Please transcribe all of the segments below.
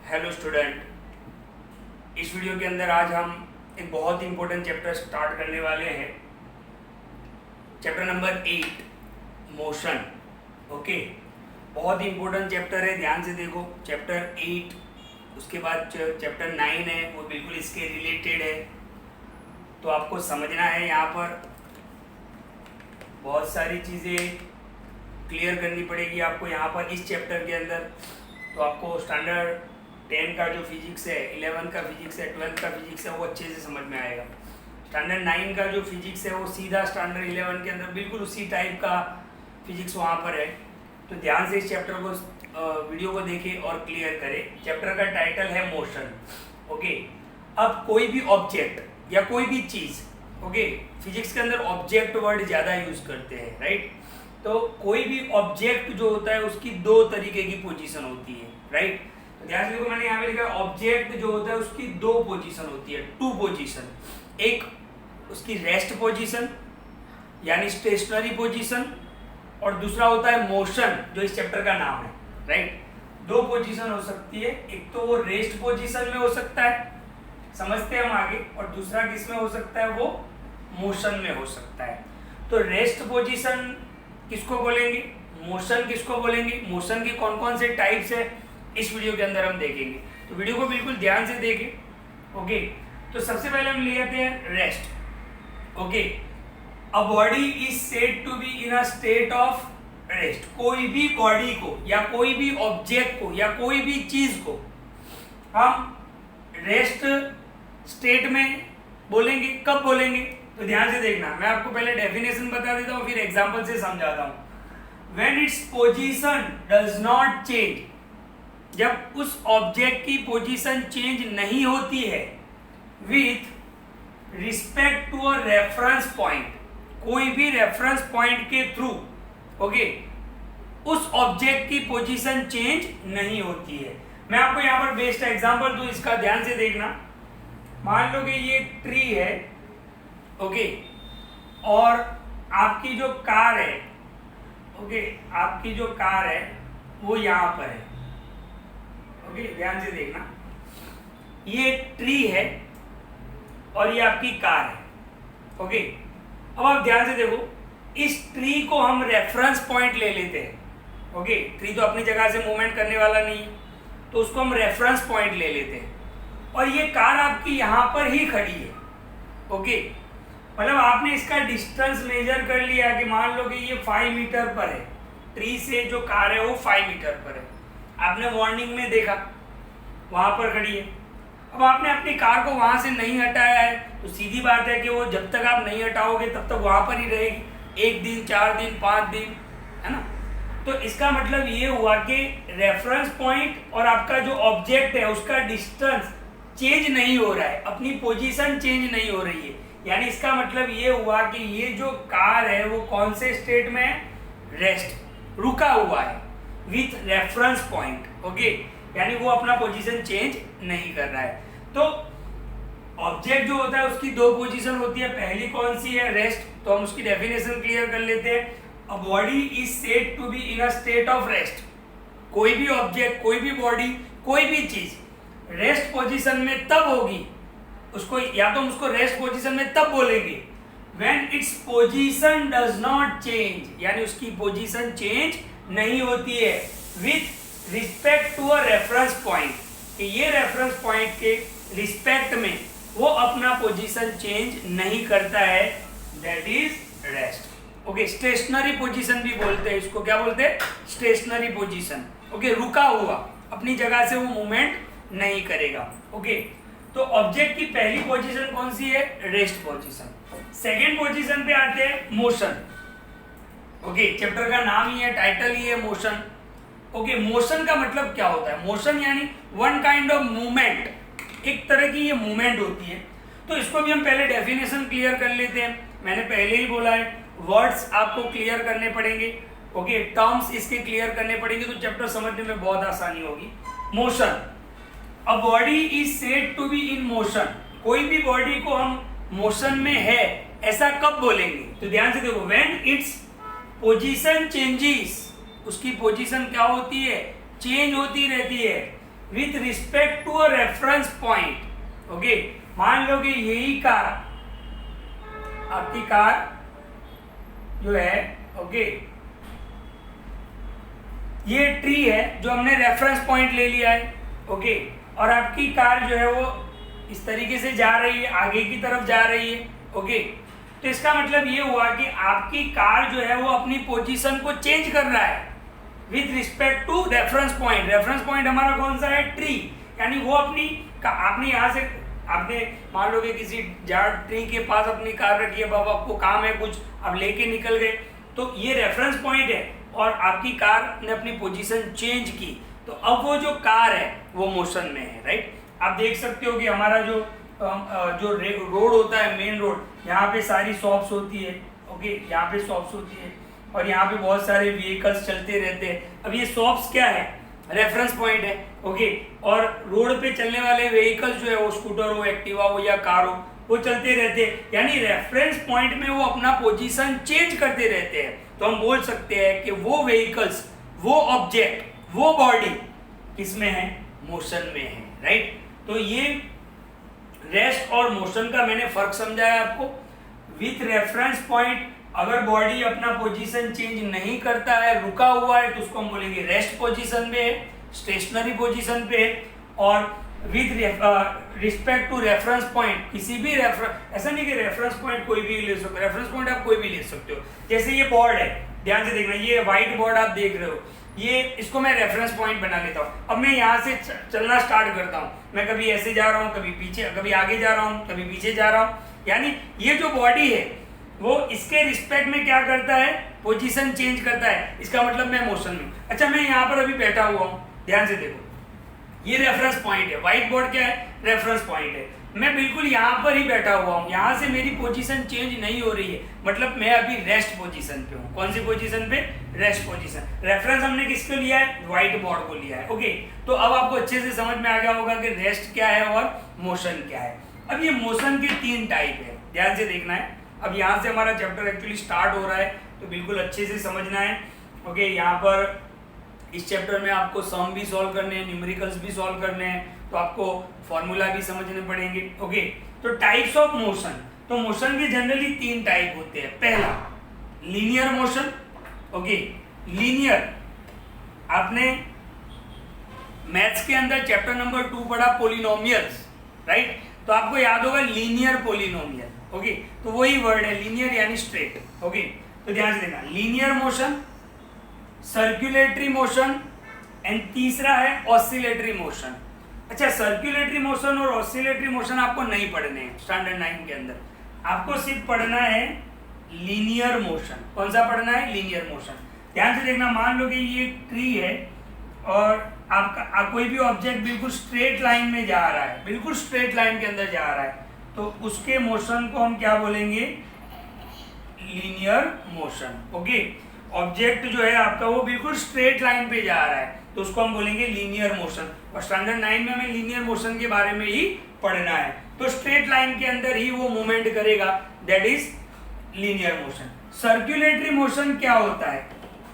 Hello student, इस video के अंदर आज हम एक बहुत ही इंपॉर्टेंट चैप्टर स्टार्ट करने वाले हैं। Chapter number 8 motion. ओके, बहुत ही इंपॉर्टेंट चैप्टर है, ध्यान से देखो। चैप्टर 8 उसके बाद चैप्टर 9 है, वो बिल्कुल इसके रिलेटेड है। तो आपको समझना है, यहाँ पर बहुत सारी चीज़ें क्लियर करनी पड़ेगी आपको यहाँ पर इस चैप्टर के अंदर। तो आपको स्टैंडर्ड 10 का जो फिजिक्स है, 11 का फिजिक्स है, 12 का फिजिक्स है, वो अच्छे से समझ में आएगा। स्टैंडर्ड 9 का जो फिजिक्स है वो सीधा स्टैंडर्ड 11 के अंदर बिल्कुल उसी टाइप का फिजिक्स वहाँ पर है। तो ध्यान से इस चैप्टर को वीडियो को देखें और क्लियर करें। चैप्टर का टाइटल है मोशन। ओके, अब कोई भी ऑब्जेक्ट या कोई भी चीज़, ओके, फिजिक्स के अंदर ऑब्जेक्ट वर्ड ज़्यादा यूज करते हैं, राइट। तो कोई भी ऑब्जेक्ट जो होता है उसकी दो तरीके की पोजीशन होती है, राइट। तो ध्यान से देखो, मैंने यहाँ पे लिखा ऑब्जेक्ट जो होता है उसकी दो पोजीशन होती है, टू पोजीशन। एक उसकी रेस्ट पोजीशन यानी स्टेशनरी पोजीशन, और दूसरा होता है मोशन, जो इस चैप्टर का नाम है, राइट। दो पोजीशन हो सकती है, एक तो वो रेस्ट पोजीशन में हो सकता है, समझते हैं हम आगे, और दूसरा किस में हो सकता है, वो मोशन में हो सकता है। तो रेस्ट पोजीशन किसको बोलेंगे, मोशन किसको बोलेंगे, मोशन के कौन कौन से टाइप्स है, इस वीडियो के अंदर हम देखेंगे। तो वीडियो को बिल्कुल ध्यान से देखें। ओके, तो सबसे पहले हम लेते हैं rest. Okay, a body is said to be in a state of rest. कोई भी बॉडी को या कोई भी ऑब्जेक्ट को या कोई भी चीज को हम रेस्ट स्टेट में बोलेंगे। कब बोलेंगे, तो ध्यान से देखना। मैं आपको पहले डेफिनेशन बता देता हूँ, फिर एग्जांपल से समझाता हूँ। When its position does not change, जब उस ऑब्जेक्ट की पोजीशन चेंज नहीं होती है with respect to a reference point, कोई भी रेफरेंस पॉइंट के थ्रू, ओके, उस ऑब्जेक्ट की पोजीशन चेंज नहीं होती है। मैं आपको यहाँ पर बेस्ट एग्जांपल दूं, इसका ध्यान से देखना। मान लो कि ये ट्री है, ओके, और आपकी जो कार है, ओके, आपकी जो कार है वो यहाँ पर है। ओके, ध्यान से देखना, ये ट्री है और ये आपकी कार है। ओके, अब आप ध्यान से देखो, इस ट्री को हम रेफरेंस पॉइंट ले लेते हैं। ओके, ट्री तो अपनी जगह से मूवमेंट करने वाला नहीं है, तो उसको हम रेफरेंस पॉइंट ले लेते हैं, और ये कार आपकी यहाँ पर ही खड़ी है। ओके, मतलब आपने इसका डिस्टेंस मेजर कर लिया कि मान लो कि ये 5 मीटर पर है, ट्री से जो कार है वो 5 मीटर पर है। आपने वार्निंग में देखा वहां पर खड़ी है। अब आपने अपनी कार को वहां से नहीं हटाया है, तो सीधी बात है कि वो जब तक आप नहीं हटाओगे तब तक वहां पर ही रहेगी, 1 दिन, 4 दिन, 5 दिन, है ना। तो इसका मतलब ये हुआ कि रेफरेंस पॉइंट और आपका जो ऑब्जेक्ट है उसका डिस्टेंस चेंज नहीं हो रहा है, अपनी पोजीशन चेंज नहीं हो रही है। यानी इसका मतलब ये हुआ कि ये जो कार है वो कौन से स्टेट में है, रेस्ट, रुका हुआ है विथ रेफरेंस पॉइंट। ओके, यानी वो अपना पोजीशन चेंज नहीं कर रहा है। तो ऑब्जेक्ट जो होता है उसकी दो पोजीशन होती है, पहली कौन सी है, रेस्ट। तो हम उसकी डेफिनेशन क्लियर कर लेते हैं। A body is said to be in a state of rest. कोई भी ऑब्जेक्ट, कोई भी बॉडी, कोई भी चीज रेस्ट पोजीशन में तब होगी, उसको या तो हम उसको रेस्ट पोजीशन में तब बोलेंगे when its position does not change, यानी उसकी पोजीशन चेंज नहीं होती है with respect to a reference point, कि ये रेफरेंस पॉइंट के रिस्पेक्ट में वो अपना पोजीशन चेंज नहीं करता है, that is rest. Okay, stationary position भी बोलते हैं इसको, क्या बोलते हैं, स्टेशनरी पोजीशन। ओके, रुका हुआ, अपनी जगह से वो मूवमेंट नहीं करेगा। ओके, तो ऑब्जेक्ट की पहली पोजीशन कौन सी है, रेस्ट पोजीशन। सेकेंड पोजीशन पे आते हैं मोशन। ओके, चैप्टर का नाम ही है, टाइटल ही है, मोशन। ओके, मोशन का मतलब क्या होता है, मोशन यानी वन काइंड ऑफ मूवमेंट, एक तरह की ये मूवमेंट होती है। तो इसको भी हम पहले डेफिनेशन क्लियर कर लेते हैं। मैंने पहले ही बोला है, वर्ड्स आपको क्लियर करने पड़ेंगे, ओके, टर्म्स इसके क्लियर करने पड़ेंगे, तो चैप्टर समझने में बहुत आसानी होगी। Motion, a body is said to be in motion. कोई भी बॉडी को हम मोशन में है ऐसा कब बोलेंगे, तो ध्यान से देखो, व्हेन इट्स पोजीशन चेंजेस, उसकी पोजीशन क्या होती है, चेंज होती रहती है with respect to a reference point. Okay, मान लो कि यही कार, आपकी कार जो है, ओके, ये ट्री है जो हमने रेफरेंस पॉइंट ले लिया है, ओके, और आपकी कार जो है वो इस तरीके से जा रही है, आगे की तरफ जा रही है, ओके। तो इसका मतलब ये हुआ कि आपकी कार जो है वो अपनी पोजीशन को चेंज कर रहा है with respect to reference point. Reference point हमारा कौन सा है? ट्री। यानी वो आपने यहाँ से, आपने मान लो कि किसी ट्री के पास अपनी कार रखी है, बाबा आपको काम है कुछ, आप लेके निकल गए, तो ये रेफरेंस पॉइंट है और आपकी कार ने अपनी पोजीशन चेंज की, तो अब वो जो कार है वो मोशन में है, राइट। आप देख सकते हो कि हमारा जो रोड होता है, मेन रोड, यहाँ पे सारी शॉप्स होती है, ओके, यहाँ पे शॉप्स होती है और यहाँ पे बहुत सारे व्हीकल्स चलते रहते हैं। अब ये शॉप्स क्या है? रेफरेंस पॉइंट है, ओके, और रोड पे चलने वाले व्हीकल्स जो है वो स्कूटर हो, एक्टिवा हो या कार हो, वो चलते रहते हैं। यानी रेफरेंस पॉइंट में वो अपना पोजीशन चेंज करते रहते हैं। तो हम बोल सकते हैं कि वो व्हीकल्स, वो ऑब्जेक्ट, वो बॉडी किसमें है? मोशन में है, राइट। तो ये रेस्ट और मोशन का मैंने फर्क समझाया आपको। विथ रेफरेंस पॉइंट अगर बॉडी अपना पोजीशन चेंज नहीं करता है, रुका हुआ है, तो उसको हम बोलेंगे रेस्ट पोजीशन पे है, स्टेशनरी पोजीशन पे है। और with respect to reference point, किसी भी ऐसा नहीं कि रेफरेंस पॉइंट कोई भी ले सकते हो, रेफरेंस पॉइंट आप कोई भी ले सकते हो। जैसे ये बोर्ड है, ध्यान से देखना, ये व्हाइट बोर्ड आप देख रहे हो, ये इसको मैं रेफरेंस पॉइंट बना लेता हूँ। अब मैं यहाँ से चलना स्टार्ट करता हूँ, मैं कभी ऐसे जा रहा हूँ, कभी पीछे, कभी आगे जा रहा हूँ, कभी पीछे जा रहा हूँ। यानी ये जो बॉडी है वो इसके रिस्पेक्ट में क्या करता है? पोजीशन चेंज करता है। इसका मतलब मैं मोशन में। अच्छा, मैं यहाँ पर अभी बैठा हुआ हूँ, ध्यान से देखो, ये रेफरेंस पॉइंट है, व्हाइट बोर्ड क्या है? रेफरेंस पॉइंट है। मैं बिल्कुल यहाँ पर ही बैठा हुआ हूँ, यहाँ से मेरी पोजीशन चेंज नहीं हो रही है, मतलब मैं अभी रेस्ट पोजीशन पे हूँ। कौन सी पोजीशन पे? Rest position. रेफरेंस हमने किसको लिया है? व्हाइट बोर्ड को लिया है, ओके। तो अब आपको अच्छे से समझ में आ गया होगा कि रेस्ट क्या है और मोशन क्या है। अब ये मोशन के 3 टाइप है, ध्यान से देखना है। अब यहाँ से हमारा चैप्टर एक्चुअली स्टार्ट हो रहा है, तो बिल्कुल अच्छे से समझना है, ओके। यहाँ पर इस चैप्टर में आपको सम भी सॉल्व करने हैं, न्यूमेरिकल्स भी सॉल्व करने हैं, तो आपको फॉर्मूला भी समझने पड़ेंगे, ओके। तो टाइप्स ऑफ मोशन, तो मोशन के जनरली 3 टाइप होते हैं। पहला लीनियर मोशन, ओके। लीनियर, आपने मैथ्स के अंदर चैप्टर नंबर 2 पढ़ा पोलिनोमियल्स, राइट। तो आपको याद होगा लीनियर पोलिनोमियल, ओके। तो वही वर्ड है लीनियर, यानी स्ट्रेट, ओके। तो ध्यान से देखना, linear motion, circulatory motion and तीसरा है ऑसिलेटरी मोशन। अच्छा, सर्कुलेटरी मोशन और ऑसिलेटरी मोशन आपको नहीं पढ़ने हैं स्टैंडर्ड 9 के अंदर, आपको सिर्फ पढ़ना है लीनियर मोशन। कौन सा पढ़ना है? Linear motion. ध्यान से देखना, मान लो कि ये ट्री है और आपका कोई भी ऑब्जेक्ट बिल्कुल स्ट्रेट लाइन में जा रहा है, बिल्कुल स्ट्रेट लाइन के अंदर जा रहा है, तो उसके मोशन को हम क्या बोलेंगे? Linear motion, okay. ऑब्जेक्ट जो है आपका वो बिल्कुल स्ट्रेट लाइन पे जा रहा है, तो उसको हम बोलेंगे लीनियर मोशन। और स्टैंडर्ड 9 में हमें लीनियर मोशन के बारे में ही पढ़ना है। तो स्ट्रेट लाइन के अंदर ही वो मूवमेंट करेगा, that is linear motion. Circulatory motion क्या होता है?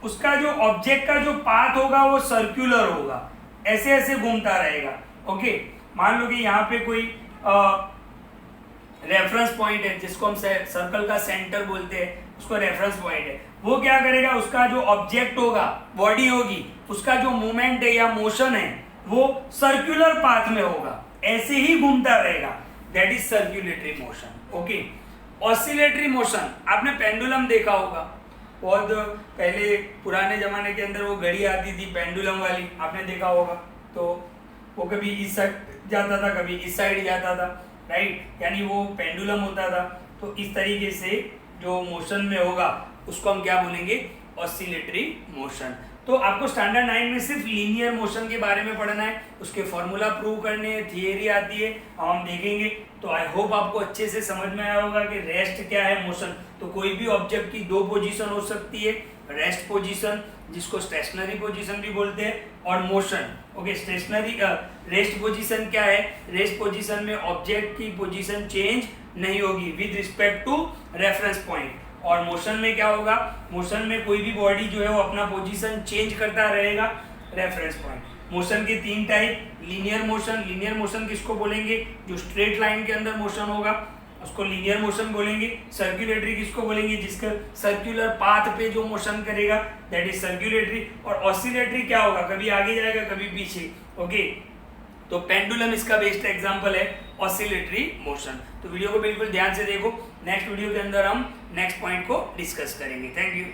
उसका जो ऑब्जेक्ट का जो पाथ होगा वो सर्कुलर होगा, ऐसे ऐसे घूमता रहेगा, ओके। मान लो कि यहाँ पे कोई रेफरेंस पॉइंट है, जिसको हम सर्कल का सेंटर बोलते हैं, उसको रेफरेंस पॉइंट है। वो क्या करेगा? उसका जो ऑब्जेक्ट होगा, बॉडी होगी, उसका जो मूवमेंट है या मोशन है वो सर्कुलर पाथ में होगा, ऐसे ही घूमता रहेगा, that is circulatory motion, okay. Oscillatory motion, आपने पेंडुलम देखा होगा, बहुत पहले पुराने जमाने के अंदर वो घड़ी आती थी पेंडुलम वाली, आपने देखा होगा। तो वो कभी इस साइड जाता था, कभी इस साइड जाता था, राइट। यानी वो पेंडुलम होता था। तो इस तरीके से जो मोशन में होगा उसको हम क्या बोलेंगे? Oscillatory motion. तो आपको स्टैंडर्ड 9 में सिर्फ लीनियर मोशन के बारे में पढ़ना है, उसके फॉर्मूला प्रूव करने हैं, थियरी आती है, हम देखेंगे। तो आई होप आपको अच्छे से समझ में आया होगा कि रेस्ट क्या है, मोशन। तो कोई भी ऑब्जेक्ट की 2 पोजीशन हो सकती है, रेस्ट पोजीशन जिसको स्टेशनरी पोजीशन भी बोलते हैं, और motion, okay. Stationary rest position क्या है? रेस्ट पोजीशन में ऑब्जेक्ट की पोजीशन चेंज नहीं होगी with respect to reference point. और मोशन में क्या होगा? मोशन में कोई भी बॉडी जो है वो अपना पोजीशन चेंज करता रहेगा रेफरेंस पॉइंट। मोशन के 3 टाइप, लीनियर मोशन किसको बोलेंगे, जो स्ट्रेट लाइन के अंदर मोशन होगा उसको लीनियर मोशन बोलेंगे। सर्कुलेटरी किसको बोलेंगे, जिसका सर्कुलर पाथ पे जो मोशन करेगा दैट इज सर्कुलेटरी। और ऑसिलेटरी क्या होगा, कभी आगे जाएगा कभी पीछे। ओके, तो पेंडुलम इसका बेस्ट एग्जांपल है ऑसिलेटरी मोशन। तो वीडियो को बिल्कुल ध्यान से देखो, नेक्स्ट वीडियो के अंदर हम नेक्स्ट पॉइंट को डिस्कस करेंगे। Thank you.